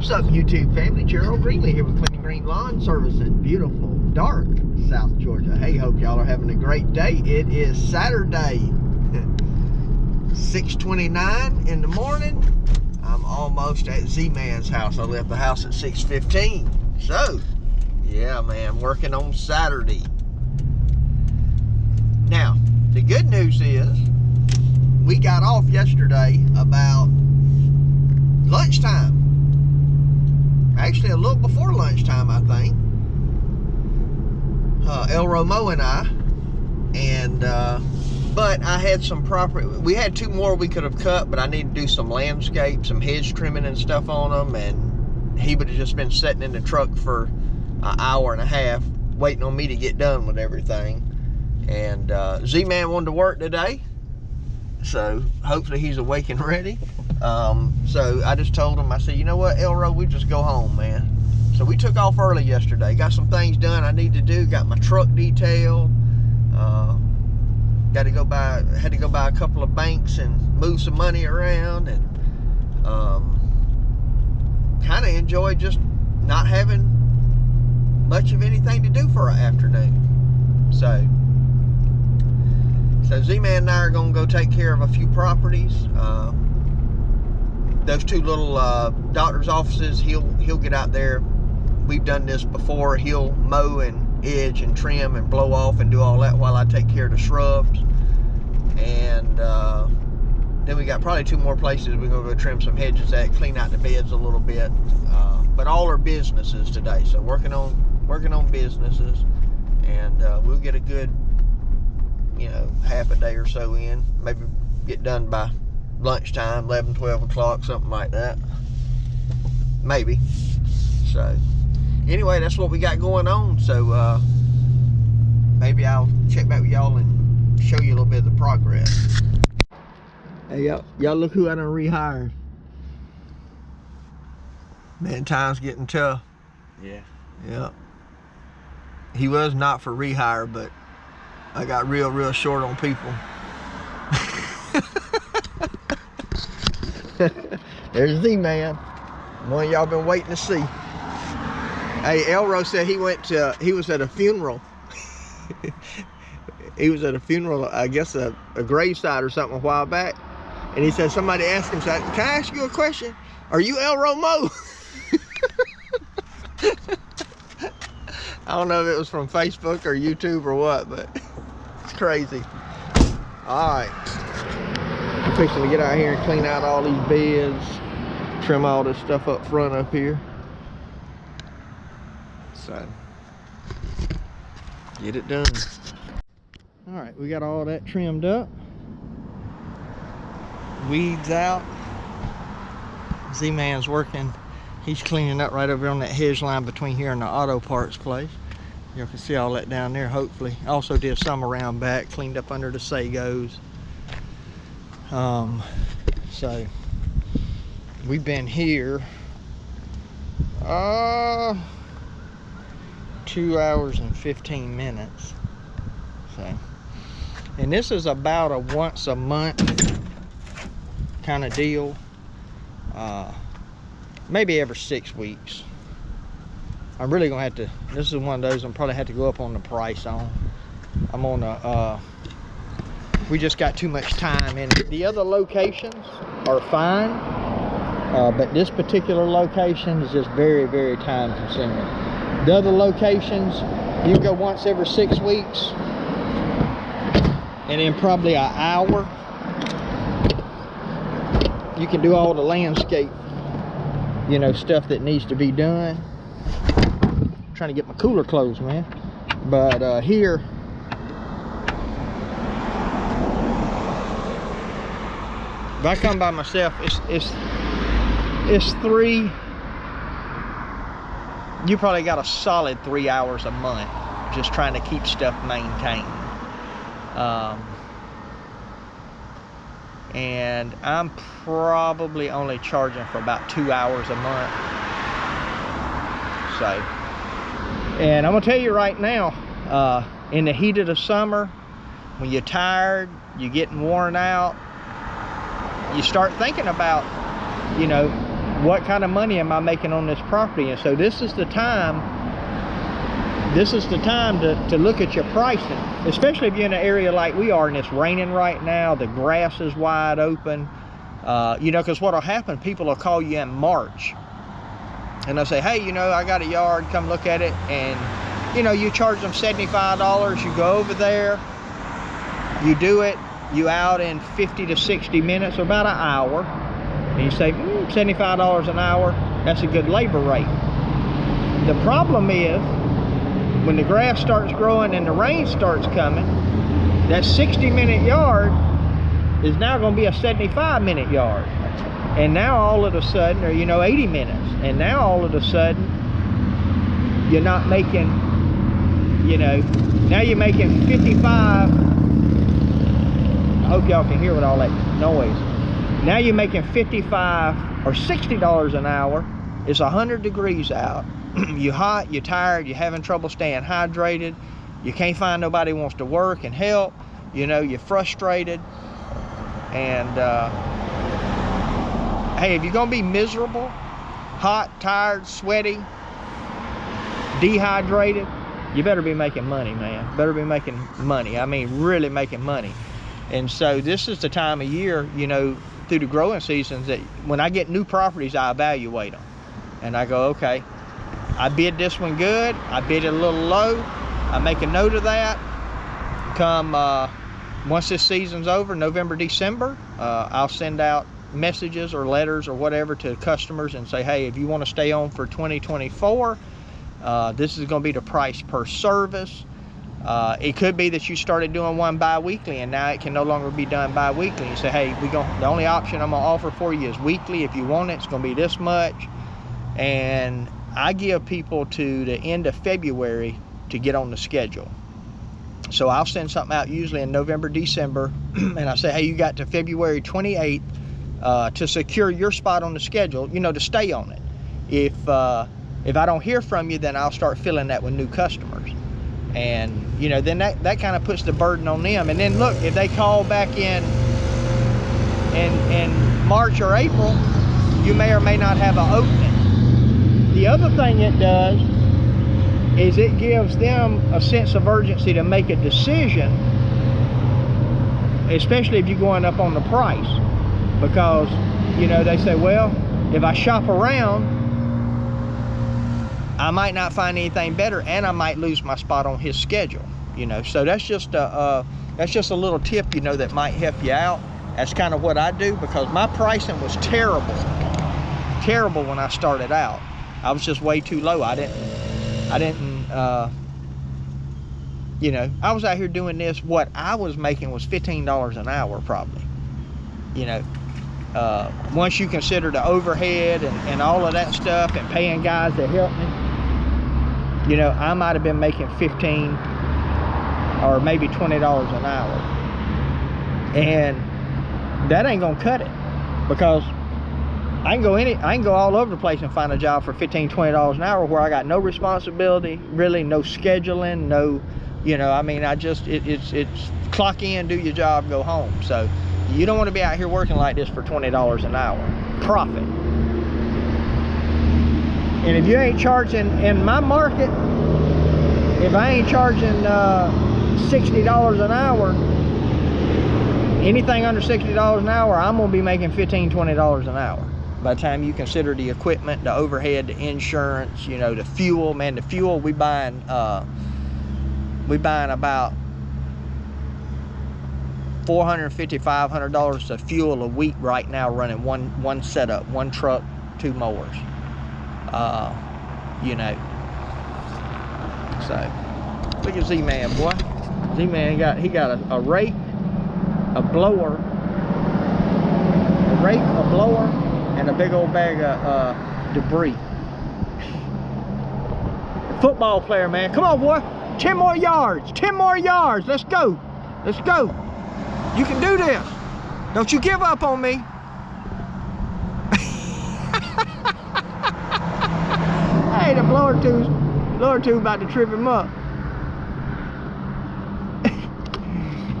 What's up, YouTube family? Gerald Greenlee here with Clean Green Lawn Service in beautiful, dark South Georgia. Hey, hope y'all are having a great day. It is Saturday, 6:29 in the morning. I'm almost at Z-Man's house. I left the house at 6:15. So, yeah, man, working on Saturday. Now, the good news is we got off yesterday about lunchtime. Actually, a little before lunchtime, I think. El Romo and I. And, but I had some property. We had two more we could have cut, but I need to do some landscape, some hedge trimming and stuff on them. And he would have just been sitting in the truck for an hour and a half, waiting on me to get done with everything. And Z-Man wanted to work today. So hopefully he's awake and ready. So I just told him, I said, you know what, Elro, we just go home, man. So we took off early yesterday. Got some things done I need to do. Got my truck detailed. Had to go by a couple of banks and move some money around, and kind of enjoyed just not having much of anything to do for an afternoon. So Z-Man and I are going to go take care of a few properties. Those two little doctor's offices, he'll get out there. We've done this before. He'll mow and edge and trim and blow off and do all that while I take care of the shrubs. And then we got probably two more places we're going to go trim some hedges at, clean out the beds a little bit. But all are businesses today, so working on businesses, and we'll get a good, you know, half a day or so in. Maybe get done by lunchtime, 11, 12 o'clock, something like that. Maybe. So, anyway, that's what we got going on. So, maybe I'll check back with y'all and show you a little bit of the progress. Hey, y'all look who I done rehired. Man, time's getting tough. Yeah. Yep. He was not for rehire, but I got real short on people. There's Z-Man. One y'all been waiting to see. Hey, Elro said he was at a funeral. He was at a funeral, I guess a graveside or something a while back. And he said, somebody asked him, said, can I ask you a question? Are you El Romo? I don't know if it was from Facebook or YouTube or what, but it's crazy. All right. I'm fixing to get out here and clean out all these beds, trim all this stuff up front up here. So, get it done. All right, we got all that trimmed up. Weeds out. Z-Man's working. He's cleaning up right over on that hedge line between here and the auto parts place. You can see all that down there, hopefully. Also did some around back, cleaned up under the sagos. So we've been here 2 hours and 15 minutes. So, and this is about a once a month kind of deal. Maybe every 6 weeks. I'm really gonna have to, this is one of those I'm probably have to go up on the price on. I'm on a we just got too much time in it. The other locations are fine, but this particular location is just very time consuming. The other locations, you go once every 6 weeks, and in probably an hour, you can do all the landscape, you know, stuff that needs to be done. I'm trying to get my cooler closed, man. But here, if I come by myself, it's 3. You probably got a solid 3 hours a month just trying to keep stuff maintained. And I'm probably only charging for about 2 hours a month. So, and I'm gonna tell you right now, in the heat of the summer, when you're tired, you're getting worn out, you start thinking about, you know, what kind of money am I making on this property? And so this is the time to look at your pricing, especially if you're in an area like we are and it's raining right now, the grass is wide open. You know, because what'll happen, people will call you in March and they'll say, hey, you know, I got a yard, come look at it. And you know, you charge them $75, you go over there, you do it, you out in 50 to 60 minutes, or about an hour, and you say, $75 an hour, that's a good labor rate. The problem is, when the grass starts growing and the rain starts coming, that 60-minute yard is now going to be a 75-minute yard. And now all of a sudden, or you know, 80 minutes, and now all of a sudden, you're not making, you know, now you're making 55. I hope y'all can hear with all that noise. Now you're making 55 or $60 an hour. It's 100 degrees out. You're hot, you're tired, you're having trouble staying hydrated, you can't find nobody who wants to work and help, you know, you're frustrated. And hey, if you're gonna be miserable, hot, tired, sweaty, dehydrated, you better be making money, man. Better be making money. I mean, really making money. And so this is the time of year, you know, through the growing seasons, that when I get new properties, I evaluate them. And I go, okay, I bid this one good, I bid it a little low, I make a note of that. Come once this season's over, November, December, I'll send out messages or letters or whatever to customers and say, hey, if you want to stay on for 2024, this is going to be the price per service. It could be that you started doing one bi-weekly and now it can no longer be done bi-weekly. You say, hey, the only option I'm going to offer for you is weekly. If you want it, it's going to be this much. And I give people to the end of February to get on the schedule. So I'll send something out usually in November, December, and I say, hey, you got to February 28th to secure your spot on the schedule, you know, to stay on it. If I don't hear from you, then I'll start filling that with new customers. And, you know, then that kind of puts the burden on them. And then look, if they call back in March or April, you may or may not have an opening. The other thing it does is it gives them a sense of urgency to make a decision, especially if you're going up on the price. Because, you know, they say, well, if I shop around, I might not find anything better, and I might lose my spot on his schedule, you know. So that's just a little tip, you know, that might help you out. That's kind of what I do, because my pricing was terrible when I started out. I was just way too low. I didn't, you know, I was out here doing this. What I was making was $15 an hour probably, you know. Once you consider the overhead and all of that stuff and paying guys to help me, you know, I might have been making $15 or maybe $20 an hour. And that ain't gonna cut it, because I can go all over the place and find a job for $15, $20 an hour where I got no responsibility, really no scheduling, no, you know, I mean, it's clock in, do your job, go home. So you don't want to be out here working like this for $20 an hour profit. And if you ain't charging in my market, if I ain't charging $60 an hour, anything under $60 an hour, I'm gonna be making $15, $20 an hour. By the time you consider the equipment, the overhead, the insurance, you know, the fuel, man, the fuel we buying about $450, $500 of fuel a week right now, running one setup, one truck, 2 mowers. You know, so look at Z-Man, boy. Z-Man he got a rake, a blower, and a big old bag of debris. Football player, man. Come on, boy. 10 more yards. 10 more yards. Let's go. Let's go. You can do this. Don't you give up on me. Hey, the blower tube about to trip him up.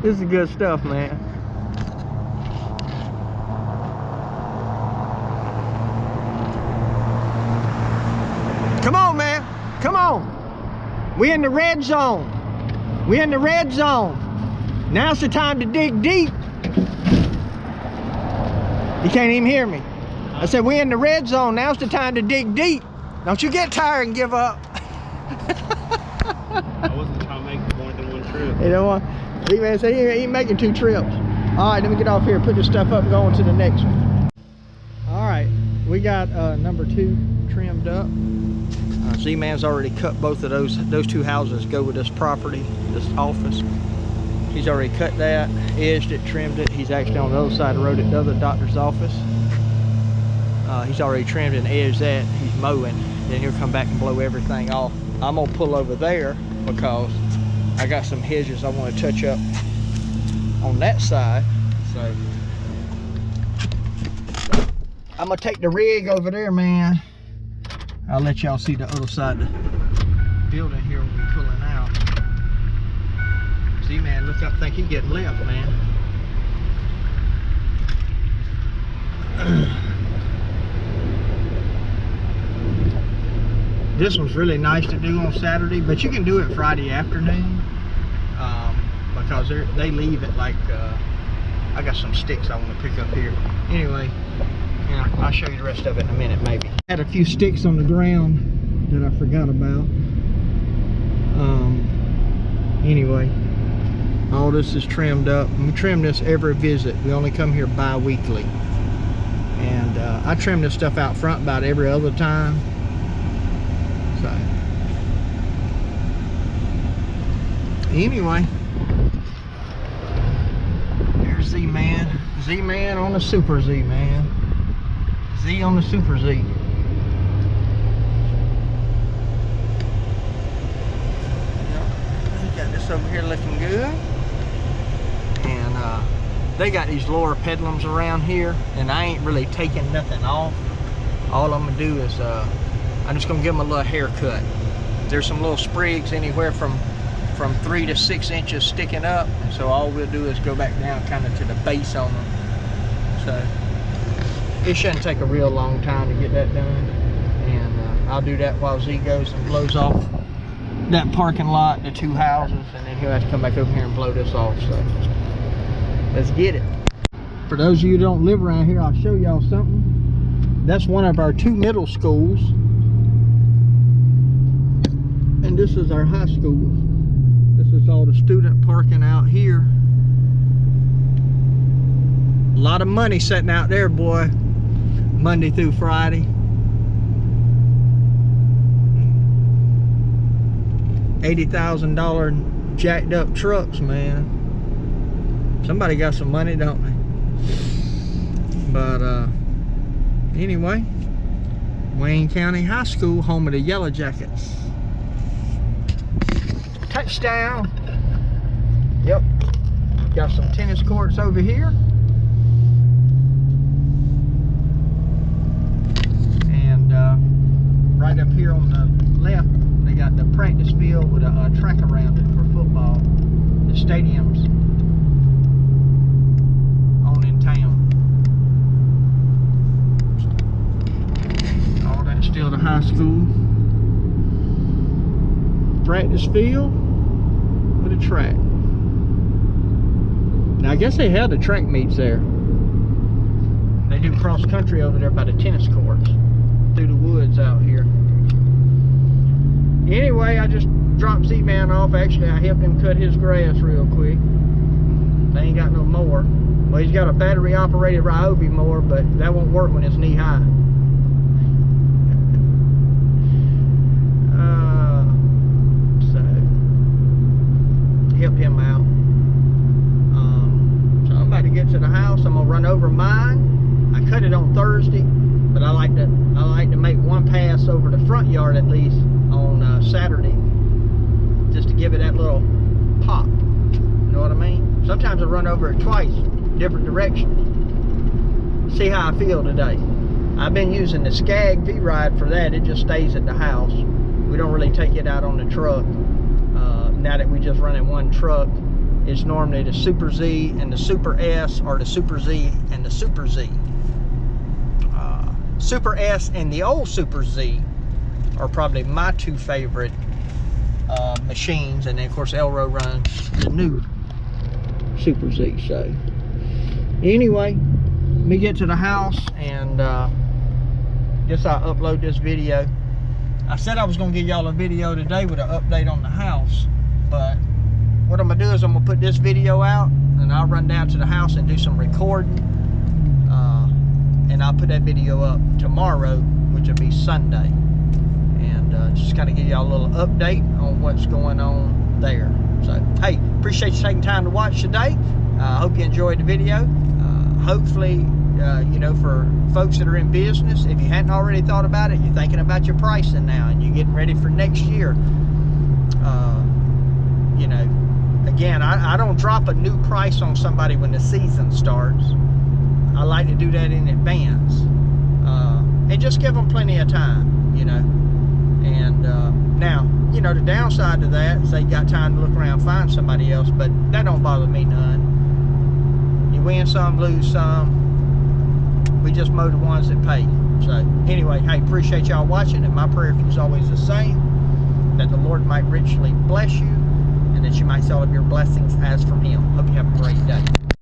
This is good stuff, man. We in the red zone. We in the red zone. Now's the time to dig deep. You can't even hear me. I said we in the red zone. Now's the time to dig deep. Don't you get tired and give up. I wasn't trying to make more than one trip. You know what? Z-Man said he ain't making 2 trips. All right, let me get off here, put this stuff up, and go on to the next one. All right, we got number 2 trimmed up. Z-Man's already cut both of those 2 houses go with this property, this office. He's already cut that, edged it, trimmed it. He's actually on the other side of the road at the other doctor's office. He's already trimmed and edged that. He's mowing. Then he'll come back and blow everything off. I'm gonna pull over there because I got some hedges I want to touch up on that side. So I'm gonna take the rig over there, man. I'll let y'all see the other side of the building here when we're pulling out. See, man, look up, think he getting left, man. This one's really nice to do on Saturday, but you can do it Friday afternoon because they leave it like, I got some sticks I want to pick up here. Anyway, yeah, I'll show you the rest of it in a minute, maybe. I had a few sticks on the ground that I forgot about. Anyway, all this is trimmed up. We trim this every visit. We only come here bi-weekly. And I trim this stuff out front about every other time. So, anyway, there's Z-Man. Z-Man on the Super Z, man. Z on the Super Z. Got this over here looking good. And they got these lower pedlums around here, and I ain't really taking nothing off. All I'm gonna do is I'm just gonna give them a little haircut. There's some little sprigs anywhere from 3 to 6 inches sticking up, so all we'll do is go back down kind of to the base on them. So it shouldn't take a real long time to get that done, and I'll do that while Z goes and blows off that parking lot, the 2 houses, and then he'll have to come back over here and blow this off. So let's get it. For those of you who don't live around here, I'll show y'all something. That's one of our 2 middle schools. And this is our high school. This is all the student parking out here. A lot of money sitting out there, boy. Monday through Friday. $80,000 jacked up trucks, man. Somebody got some money, don't they? But anyway, Wayne County High School, home of the Yellow Jackets. Touchdown. Yep. Got some tennis courts over here. And right up here on the left, they got the practice field with a track around it for football. The stadium's on in town. All that's still the high school. Practice field with a track. Now I guess they had the track meets there. They do cross country over there by the tennis courts, through the woods out here. Anyway, I just dropped Z-Man off. Actually, I helped him cut his grass real quick. They ain't got no mower. Well, he's got a battery operated Ryobi mower, but that won't work when it's knee high. Help him out. So I'm about to get to the house. I'm gonna run over mine. I cut it on Thursday, but I like to make one pass over the front yard at least on Saturday, just to give it that little pop. You know what I mean? Sometimes I run over it twice, different directions. See how I feel today. I've been using the Skag V-Ride for that. It just stays at the house. We don't really take it out on the truck. Now that we just run in one truck, it's normally the Super Z and the Super S, or the Super Z and the Super Z. Super S and the old Super Z are probably my 2 favorite machines, and then of course Elro runs the new Super Z. So anyway, let me get to the house and guess I'll upload this video. I said I was gonna give y'all a video today with an update on the house, but what I'm gonna do is I'm gonna put this video out and I'll run down to the house and do some recording, and I'll put that video up tomorrow, which will be Sunday, and just kind of give y'all a little update on what's going on there. So hey, appreciate you taking time to watch today. I hope you enjoyed the video. Hopefully, you know, for folks that are in business, if you hadn't already thought about it, you're thinking about your pricing now and you're getting ready for next year. You know, again, I don't drop a new price on somebody when the season starts. I like to do that in advance, and just give them plenty of time, you know. And now, you know, the downside to that is they got time to look around and find somebody else, but that don't bother me none. You win some, lose some. We just mow the ones that pay. So anyway, hey, appreciate y'all watching, and my prayer for you is always the same, that the Lord might richly bless you and that you might see all of your blessings as from Him. Hope you have a great day.